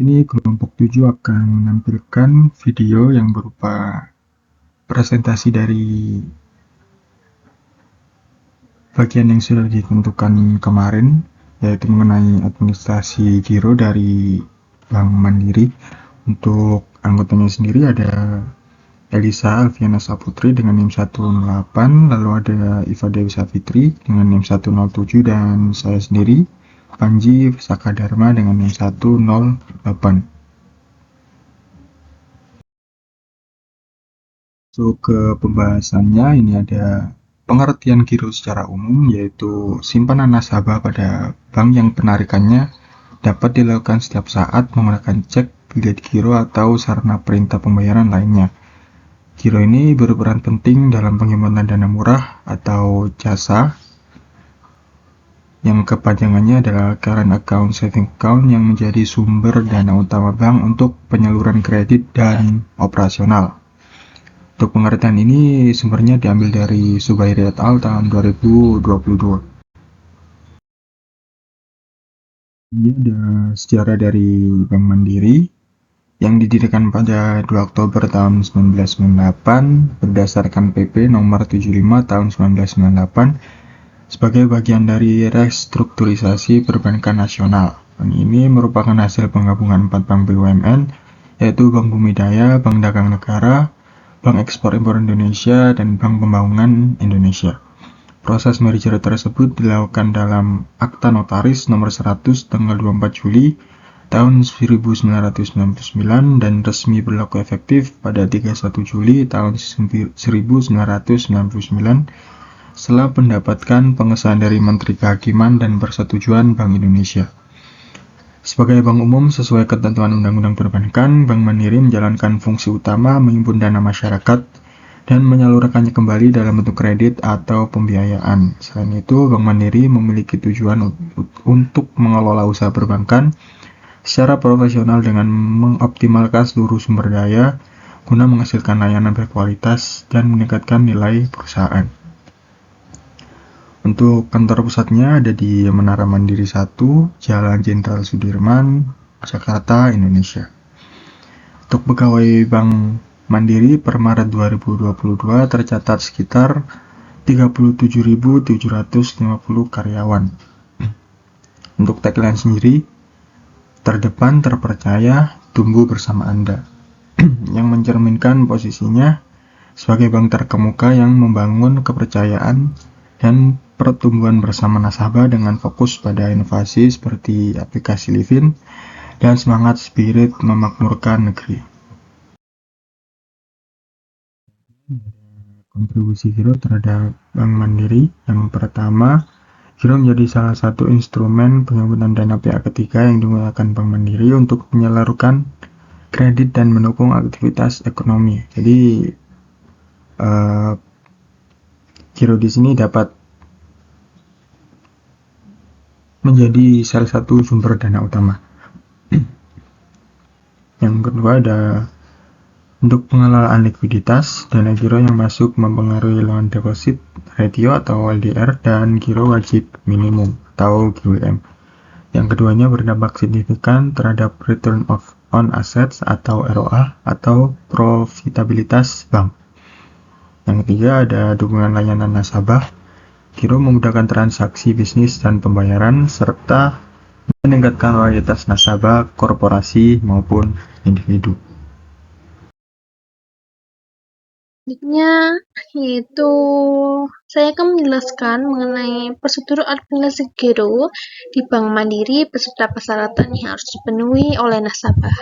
Ini kelompok 7 akan menampilkan video yang berupa presentasi dari bagian yang sudah ditentukan kemarin, yaitu mengenai administrasi giro dari Bank Mandiri. Untuk anggotanya sendiri ada Elisa Alfiana Saputri dengan NIM 108, lalu ada Iva Dewi Savitri dengan NIM 107, dan saya sendiri, Panji Saka Dharma dengan NIM 108. Masuk ke pembahasannya, ini ada pengertian giro secara umum, yaitu simpanan nasabah pada bank yang penarikannya dapat dilakukan setiap saat menggunakan cek, bilet giro, atau sarana perintah pembayaran lainnya. Giro ini berperan penting dalam penghematan dana murah atau jasa, yang kepanjangannya adalah current account saving account, yang menjadi sumber dana utama bank untuk penyaluran kredit dan operasional. Untuk pengertian ini sumbernya diambil dari Zubairi et al. Tahun 2022. Ini ada sejarah dari Bank Mandiri yang didirikan pada 2 Oktober tahun 1998 berdasarkan PP nomor 75 tahun 1998 sebagai bagian dari restrukturisasi perbankan nasional. Bank ini merupakan hasil penggabungan 4 bank BUMN, yaitu Bank Bumi Daya, Bank Dagang Negara, Bank Ekspor Impor Indonesia, dan Bank Pembangunan Indonesia. Proses merger tersebut dilakukan dalam Akta Notaris nomor 100 tanggal 24 Juli tahun 1999 dan resmi berlaku efektif pada 31 Juli tahun 1999 setelah mendapatkan pengesahan dari Menteri Kehakiman dan persetujuan Bank Indonesia. Sebagai bank umum sesuai ketentuan Undang-Undang Perbankan, Bank Mandiri menjalankan fungsi utama menghimpun dana masyarakat dan menyalurkannya kembali dalam bentuk kredit atau pembiayaan. Selain itu, Bank Mandiri memiliki tujuan untuk mengelola usaha perbankan secara profesional dengan mengoptimalkan seluruh sumber daya guna menghasilkan layanan berkualitas dan meningkatkan nilai perusahaan. Untuk kantor pusatnya ada di Menara Mandiri 1, Jalan Jenderal Sudirman, Jakarta, Indonesia. Untuk pegawai Bank Mandiri per Maret 2022 tercatat sekitar 37.750 karyawan. Untuk tagline sendiri, terdepan, terpercaya, tumbuh bersama Anda, yang mencerminkan posisinya sebagai bank terkemuka yang membangun kepercayaan dan pertumbuhan bersama nasabah dengan fokus pada inovasi seperti aplikasi Livin dan semangat spirit memakmurkan negeri. Kontribusi giro terhadap Bank Mandiri. Yang pertama, giro menjadi salah satu instrumen penghimpunan dana pihak ketiga yang digunakan Bank Mandiri untuk menyalurkan kredit dan mendukung aktivitas ekonomi. Jadi giro di sini dapat menjadi salah satu sumber dana utama. Yang kedua ada untuk pengelolaan likuiditas, dana giro yang masuk mempengaruhi loan deposit ratio atau LDR dan giro wajib minimum atau GWM. Yang keduanya berdampak signifikan terhadap return on assets atau ROA atau profitabilitas bank. Yang ketiga ada dukungan layanan nasabah. Giro memudahkan transaksi bisnis dan pembayaran serta meningkatkan loyalitas nasabah, korporasi maupun individu. Selanjutnya, yaitu saya akan menjelaskan mengenai prosedur administrasi giro di Bank Mandiri beserta persyaratan yang harus dipenuhi oleh nasabah.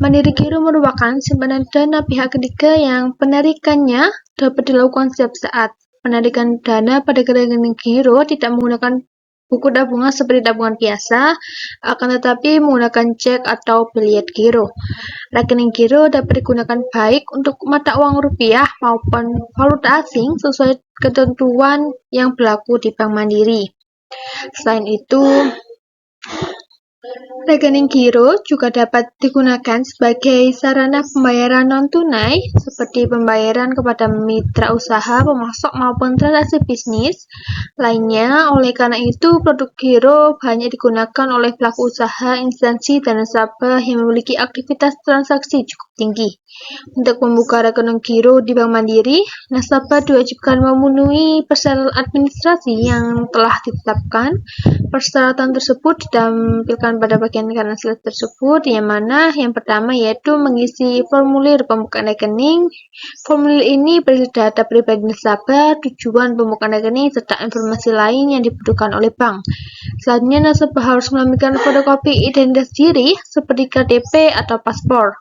Mandiri Giro merupakan simpanan dana pihak ketiga yang penarikannya dapat dilakukan setiap saat. Penarikan dana pada rekening giro tidak menggunakan buku tabungan seperti tabungan biasa, akan tetapi menggunakan cek atau bilet giro. Rekening giro dapat digunakan baik untuk mata uang rupiah maupun valuta asing sesuai ketentuan yang berlaku di Bank Mandiri. Selain itu, Rekening giro juga dapat digunakan sebagai sarana pembayaran non-tunai seperti pembayaran kepada mitra usaha, pemasok, maupun transaksi bisnis lainnya. Oleh karena itu, produk giro banyak digunakan oleh pelaku usaha, instansi, dan nasabah yang memiliki aktivitas transaksi cukup tinggi. Untuk membuka rekening giro di Bank Mandiri, nasabah diwajibkan memenuhi persyaratan administrasi yang telah ditetapkan. Persyaratan tersebut ditampilkan pada bagian kanan slide tersebut, yang mana yang pertama yaitu mengisi formulir pembukaan rekening. Formulir ini berisi data pribadi nasabah, tujuan pembukaan rekening, serta informasi lain yang dibutuhkan oleh bank. Selanjutnya, nasabah harus melampirkan fotokopi identitas diri seperti KTP atau paspor.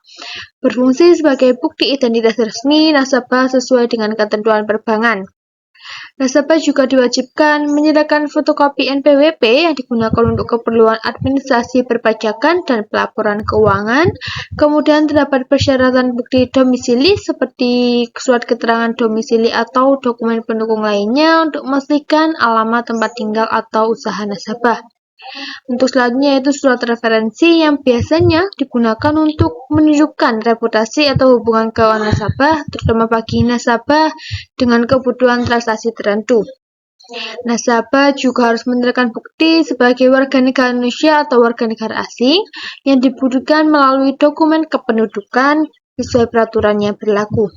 Berfungsi sebagai bukti identitas resmi nasabah sesuai dengan ketentuan perbankan. Nasabah juga diwajibkan menyerahkan fotokopi NPWP yang digunakan untuk keperluan administrasi perpajakan dan pelaporan keuangan. Kemudian terdapat persyaratan bukti domisili seperti surat keterangan domisili atau dokumen pendukung lainnya untuk memastikan alamat tempat tinggal atau usaha nasabah. Untuk selanjutnya yaitu surat referensi yang biasanya digunakan untuk menunjukkan reputasi atau hubungan keuangan nasabah, terutama bagi nasabah dengan kebutuhan transaksi tertentu. Nasabah juga harus menyerahkan bukti sebagai warga negara Indonesia atau warga negara asing yang dibutuhkan melalui dokumen kependudukan sesuai peraturan yang berlaku.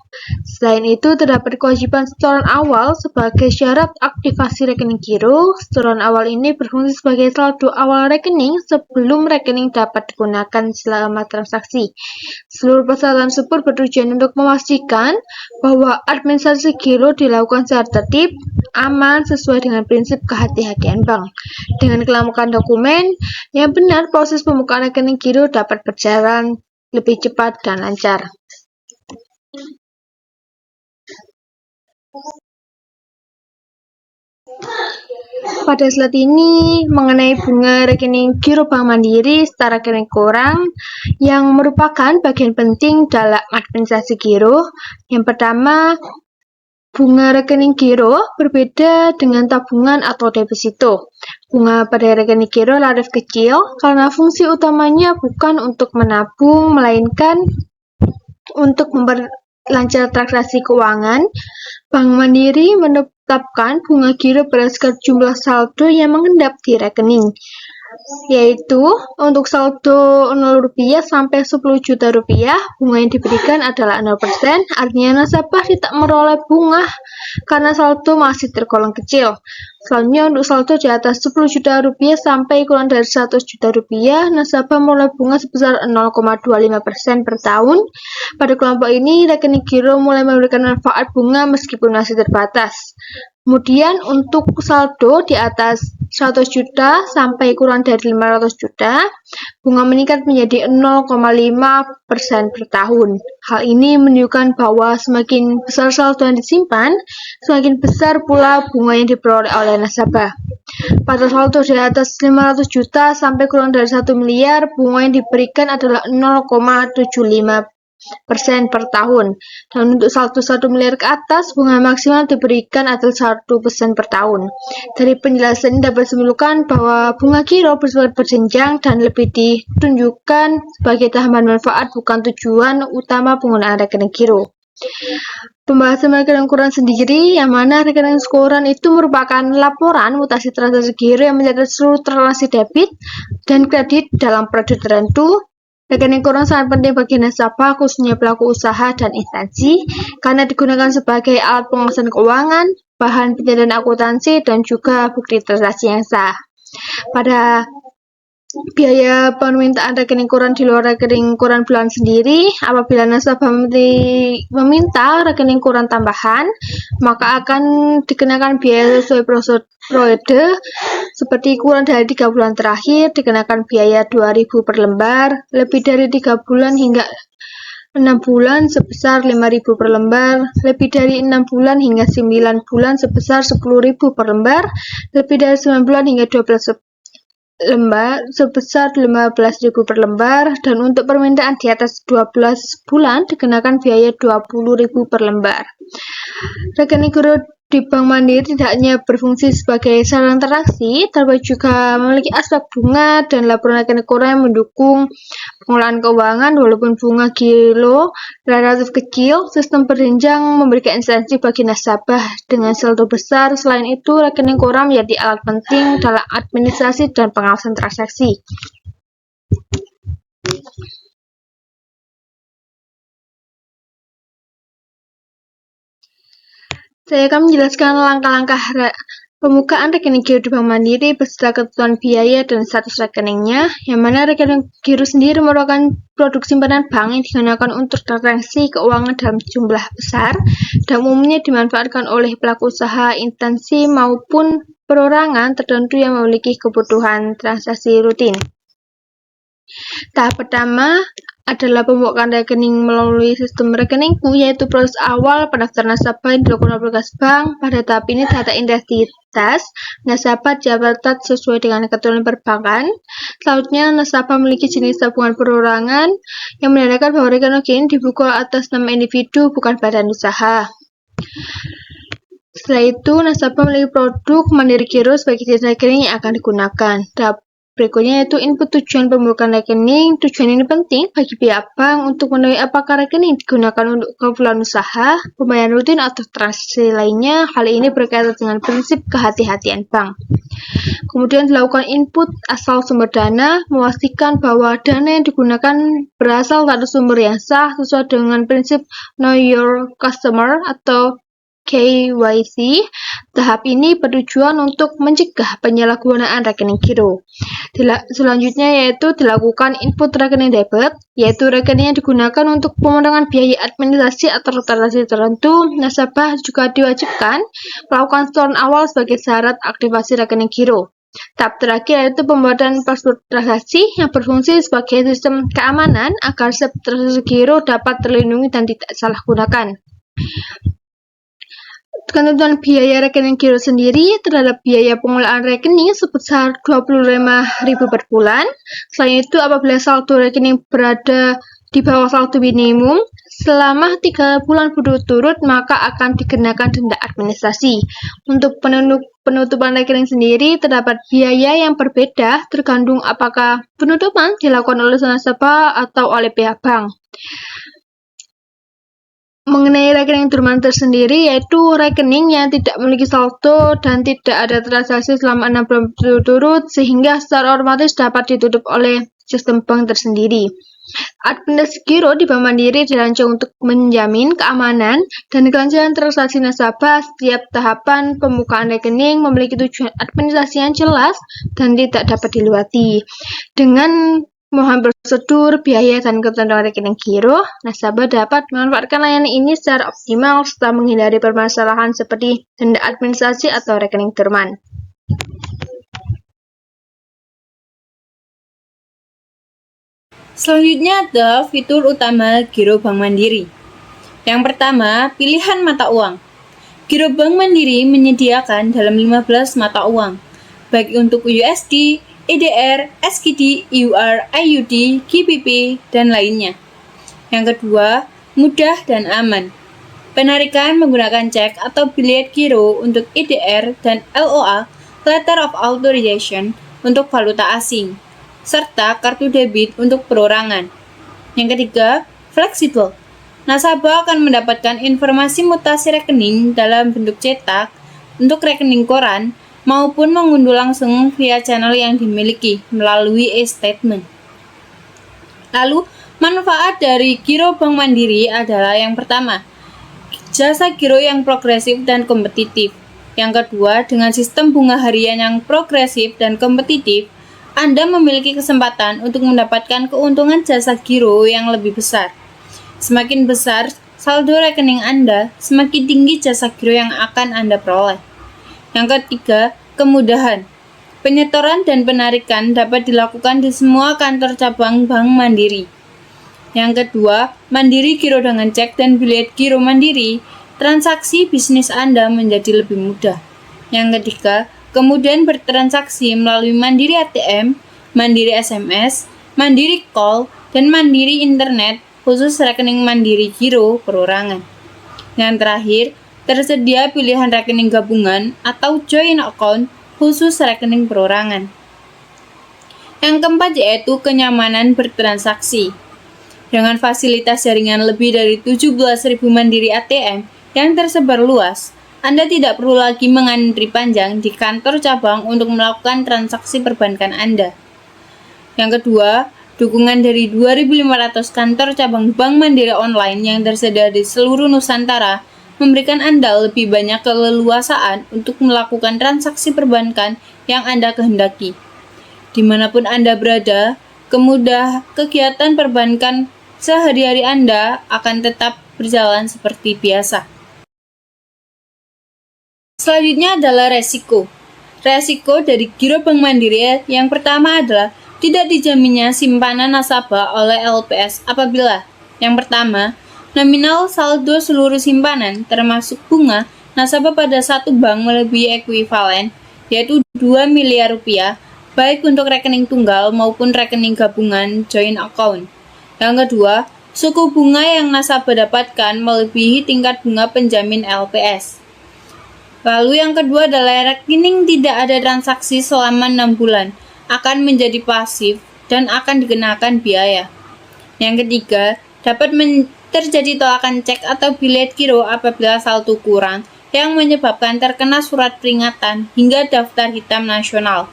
Selain itu, terdapat kewajiban setoran awal sebagai syarat aktivasi rekening giro. Setoran awal ini berfungsi sebagai saldo awal rekening sebelum rekening dapat digunakan selama transaksi. Seluruh persyaratan tersebut bertujuan untuk memastikan bahwa administrasi giro dilakukan secara tertib, aman, sesuai dengan prinsip kehati-hatian bank. Dengan kelengkapan dokumen yang benar, proses pembukaan rekening giro dapat berjalan lebih cepat dan lancar. Pada slide ini mengenai bunga rekening giro Bank Mandiri secara rekening koran yang merupakan bagian penting dalam administrasi giro. Yang pertama, bunga rekening giro berbeda dengan tabungan atau deposito. Bunga pada rekening giro relatif kecil karena fungsi utamanya bukan untuk menabung, melainkan untuk memperlancar transaksi keuangan. Bank Mandiri menetapkan bunga giro berdasarkan jumlah saldo yang mengendap di rekening, yaitu untuk saldo Rp0 sampai Rp10 juta, bunga yang diberikan adalah 0%, artinya nasabah tidak meroleh bunga karena saldo masih tergolong kecil. Selanjutnya, untuk saldo di atas Rp10 juta sampai kurang dari Rp100 juta, nasabah meroleh bunga sebesar 0,25% per tahun. Pada kelompok ini, rekening giro mulai memberikan manfaat bunga meskipun masih terbatas. Kemudian untuk saldo di atas 100 juta sampai kurang dari 500 juta, bunga meningkat menjadi 0,5% per tahun. Hal ini menunjukkan bahwa semakin besar saldo yang disimpan, semakin besar pula bunga yang diperoleh oleh nasabah. Pada saldo di atas 500 juta sampai kurang dari 1 miliar, bunga yang diberikan adalah 0,75% per tahun, dan untuk saldo 1 miliar ke atas, bunga maksimal diberikan adalah 1% per tahun. Dari penjelasan ini dapat disimpulkan bahwa bunga giro bersifat berjenjang dan lebih ditunjukkan sebagai tambahan manfaat, bukan tujuan utama penggunaan rekening giro. Pembahasan rekening koran sendiri, yang mana rekening koran itu merupakan laporan mutasi transaksi giro yang mencatat seluruh transaksi debit dan kredit dalam periode tertentu. Rekening koran sangat penting bagi nasabah, khususnya pelaku usaha dan instansi, karena digunakan sebagai alat pengawasan keuangan, bahan penyediaan akuntansi, dan juga bukti transaksi yang sah. Pada biaya permintaan rekening koran di luar rekening koran bulan sendiri, apabila nasabah meminta rekening koran tambahan, maka akan dikenakan biaya sesuai prosedur seperti kurang dari 3 bulan terakhir dikenakan biaya Rp2.000 per lembar, lebih dari 3 bulan hingga 6 bulan sebesar Rp5.000 per lembar, lebih dari 6 bulan hingga 9 bulan sebesar Rp10.000 per lembar, lebih dari 9 bulan hingga 12 lembar sebesar Rp15.000 per lembar, dan untuk permintaan di atas 12 bulan dikenakan biaya Rp20.000 per lembar. Rekening giro di Bank Mandiri tidak hanya berfungsi sebagai saluran transaksi, tapi juga memiliki aspek bunga dan laporan rekening koran yang mendukung pengelolaan keuangan. Walaupun bunga giro relatif kecil, sistem berjenjang memberikan insentif bagi nasabah dengan saldo besar. Selain itu, rekening koran menjadi alat penting dalam administrasi dan pengawasan transaksi. Saya akan menjelaskan langkah-langkah pembukaan rekening giro di Bank Mandiri beserta ketentuan biaya dan status rekeningnya, yang mana rekening giro sendiri merupakan produk simpanan bank yang digunakan untuk transaksi keuangan dalam jumlah besar dan umumnya dimanfaatkan oleh pelaku usaha, instansi, maupun perorangan tertentu yang memiliki kebutuhan transaksi rutin. Tahap pertama adalah pembukaan rekening melalui sistem rekeningku, yaitu proses awal pendaftaran nasabah yang dilakukan aplikasi bank. Pada tahap ini, data identitas nasabah dicatat sesuai dengan ketentuan perbankan. Selanjutnya, nasabah memiliki jenis tabungan perorangan yang menandakan bahwa rekening dibuka atas nama individu, bukan badan usaha. Setelah itu, nasabah memiliki produk Mandiri Giro sebagai jenis rekening yang akan digunakan. Tahap berikutnya yaitu input tujuan pembukaan rekening. Tujuan ini penting bagi pihak bank untuk mengetahui apakah rekening digunakan untuk keperluan usaha, pembayaran rutin, atau transaksi lainnya. Hal ini berkaitan dengan prinsip kehati-hatian bank. Kemudian dilakukan input asal sumber dana, memastikan bahwa dana yang digunakan berasal dari sumber yang sah sesuai dengan prinsip Know Your Customer atau KYC. Tahap ini bertujuan untuk mencegah penyalahgunaan rekening giro. Selanjutnya yaitu dilakukan input rekening debit, yaitu rekening yang digunakan untuk pemotongan biaya administrasi atau transaksi tertentu. Nasabah juga diwajibkan melakukan setoran awal sebagai syarat aktivasi rekening giro. Tahap terakhir yaitu pembuatan password transaksi yang berfungsi sebagai sistem keamanan agar setiap transaksi giro dapat terlindungi dan tidak salah gunakan. Ketentuan biaya rekening giro sendiri terhadap biaya pengelolaan rekening sebesar Rp25.000 per bulan. Selain itu, apabila saldo rekening berada di bawah saldo minimum selama 3 bulan berturut-turut, maka akan dikenakan denda administrasi. Untuk penutupan rekening sendiri terdapat biaya yang berbeda tergantung apakah penutupan dilakukan oleh nasabah atau oleh pihak bank. Mengenai rekening dermawan tersendiri, yaitu rekening yang tidak memiliki saldo dan tidak ada transaksi selama 6 bulan berturut-turut, sehingga secara otomatis dapat ditutup oleh sistem bank tersendiri. Administrasi giro di Bank Mandiri dirancang untuk menjamin keamanan dan kelancaran transaksi nasabah. Setiap tahapan pembukaan rekening memiliki tujuan administrasi yang jelas dan tidak dapat dilewati. Dengan memahami prosedur, biaya, dan ketentuan rekening giro, nasabah dapat memanfaatkan layanan ini secara optimal serta menghindari permasalahan seperti denda administrasi atau rekening dorman. Selanjutnya adalah fitur utama Giro Bank Mandiri. Yang pertama, pilihan mata uang. Giro Bank Mandiri menyediakan dalam 15 mata uang, baik untuk USD, EDR, SGD, EUR, IUD, GBP, dan lainnya. Yang kedua, mudah dan aman. Penarikan menggunakan cek atau bilet giro untuk EDR dan LOA, Letter of Authorization, untuk valuta asing, serta kartu debit untuk perorangan. Yang ketiga, fleksibel. Nasabah akan mendapatkan informasi mutasi rekening dalam bentuk cetak untuk rekening koran maupun mengunduh langsung via channel yang dimiliki melalui e-statement. Lalu, manfaat dari Giro Bank Mandiri adalah yang pertama, jasa giro yang progresif dan kompetitif. Yang kedua, dengan sistem bunga harian yang progresif dan kompetitif, Anda memiliki kesempatan untuk mendapatkan keuntungan jasa giro yang lebih besar. Semakin besar saldo rekening Anda, semakin tinggi jasa giro yang akan Anda peroleh. Yang ketiga, kemudahan. Penyetoran dan penarikan dapat dilakukan di semua kantor cabang Bank Mandiri. Yang kedua, Mandiri Giro dengan cek dan bilet giro Mandiri, transaksi bisnis Anda menjadi lebih mudah. Yang ketiga, kemudian bertransaksi melalui Mandiri ATM, Mandiri SMS, Mandiri Call, dan Mandiri Internet, khusus rekening Mandiri Giro perorangan. Yang terakhir, tersedia pilihan rekening gabungan atau joint account khusus rekening perorangan. Yang keempat yaitu kenyamanan bertransaksi. Dengan fasilitas jaringan lebih dari 17.000 mandiri ATM yang tersebar luas, Anda tidak perlu lagi mengantri panjang di kantor cabang untuk melakukan transaksi perbankan Anda. Yang kedua, dukungan dari 2.500 kantor cabang Bank Mandiri online yang tersedia di seluruh Nusantara memberikan Anda lebih banyak keleluasaan untuk melakukan transaksi perbankan yang Anda kehendaki. Dimanapun Anda berada, kegiatan perbankan sehari-hari Anda akan tetap berjalan seperti biasa. Selanjutnya adalah resiko. Resiko dari giro Bank Mandiri yang pertama adalah tidak dijaminnya simpanan nasabah oleh LPS apabila yang pertama, nominal saldo seluruh simpanan termasuk bunga nasabah pada satu bank melebihi ekuivalen yaitu 2 miliar rupiah baik untuk rekening tunggal maupun rekening gabungan joint account. Yang kedua, suku bunga yang nasabah dapatkan melebihi tingkat bunga penjamin LPS. Lalu yang kedua adalah rekening tidak ada transaksi selama 6 bulan akan menjadi pasif dan akan dikenakan biaya. Yang ketiga, dapat terjadi tolakan cek atau bilet giro apabila saldo kurang yang menyebabkan terkena surat peringatan hingga daftar hitam nasional.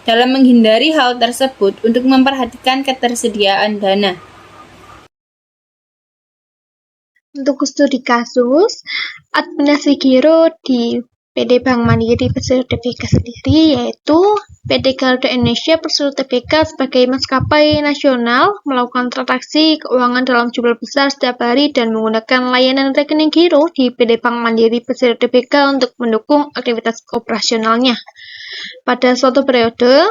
Dalam menghindari hal tersebut untuk memperhatikan ketersediaan dana. Untuk studi kasus, administrasi giro di PD Bank Mandiri Persero Tbk sendiri yaitu PT Garuda Indonesia Persero Tbk sebagai maskapai nasional melakukan transaksi keuangan dalam jumlah besar setiap hari dan menggunakan layanan rekening giro di PD Bank Mandiri Persero Tbk untuk mendukung aktivitas operasionalnya. Pada suatu periode,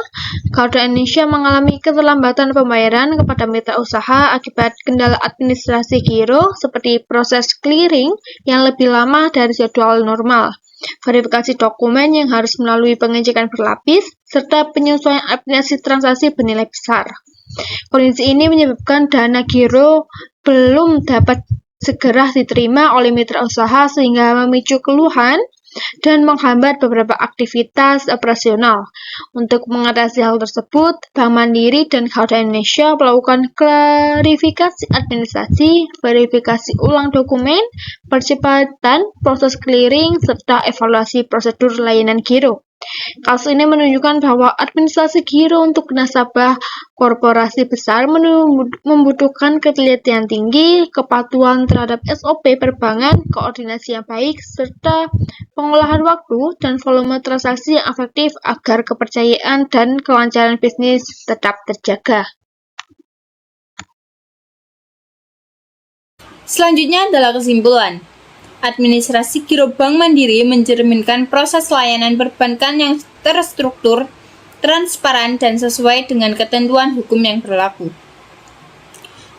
Garuda Indonesia mengalami keterlambatan pembayaran kepada mitra usaha akibat kendala administrasi giro seperti proses clearing yang lebih lama dari jadwal normal, verifikasi dokumen yang harus melalui pengecekan berlapis, serta penyesuaian aplikasi transaksi bernilai besar. Kondisi ini menyebabkan dana giro belum dapat segera diterima oleh mitra usaha sehingga memicu keluhan dan menghambat beberapa aktivitas operasional. Untuk mengatasi hal tersebut, Bank Mandiri dan Garuda Indonesia melakukan klarifikasi administrasi, verifikasi ulang dokumen, percepatan proses clearing, serta evaluasi prosedur layanan giro. Kasus ini menunjukkan bahwa administrasi giro untuk nasabah korporasi besar membutuhkan ketelitian tinggi, kepatuhan terhadap SOP perbankan, koordinasi yang baik, serta pengolahan waktu dan volume transaksi yang efektif agar kepercayaan dan kelancaran bisnis tetap terjaga. Selanjutnya adalah kesimpulan. Administrasi giro Bank Mandiri mencerminkan proses layanan perbankan yang terstruktur, transparan, dan sesuai dengan ketentuan hukum yang berlaku.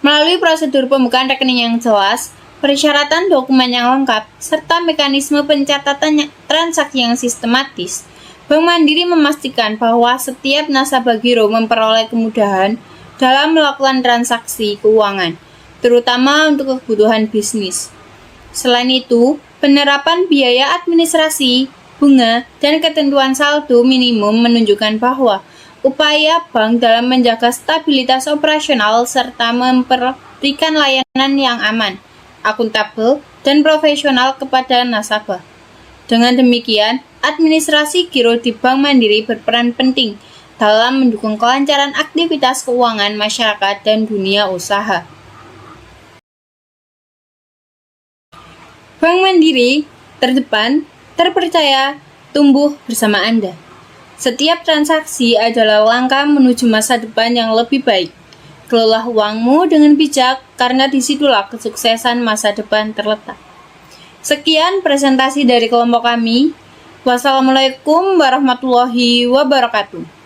Melalui prosedur pembukaan rekening yang jelas, persyaratan dokumen yang lengkap, serta mekanisme pencatatan transaksi yang sistematis, Bank Mandiri memastikan bahwa setiap nasabah giro memperoleh kemudahan dalam melakukan transaksi keuangan, terutama untuk kebutuhan bisnis. Selain itu, penerapan biaya administrasi, bunga, dan ketentuan saldo minimum menunjukkan bahwa upaya bank dalam menjaga stabilitas operasional serta memberikan layanan yang aman, akuntabel, dan profesional kepada nasabah. Dengan demikian, administrasi giro di Bank Mandiri berperan penting dalam mendukung kelancaran aktivitas keuangan masyarakat dan dunia usaha. Bank Mandiri terdepan, terpercaya, tumbuh bersama Anda. Setiap transaksi adalah langkah menuju masa depan yang lebih baik. Kelola uangmu dengan bijak karena disitulah kesuksesan masa depan terletak. Sekian presentasi dari kelompok kami. Wassalamualaikum warahmatullahi wabarakatuh.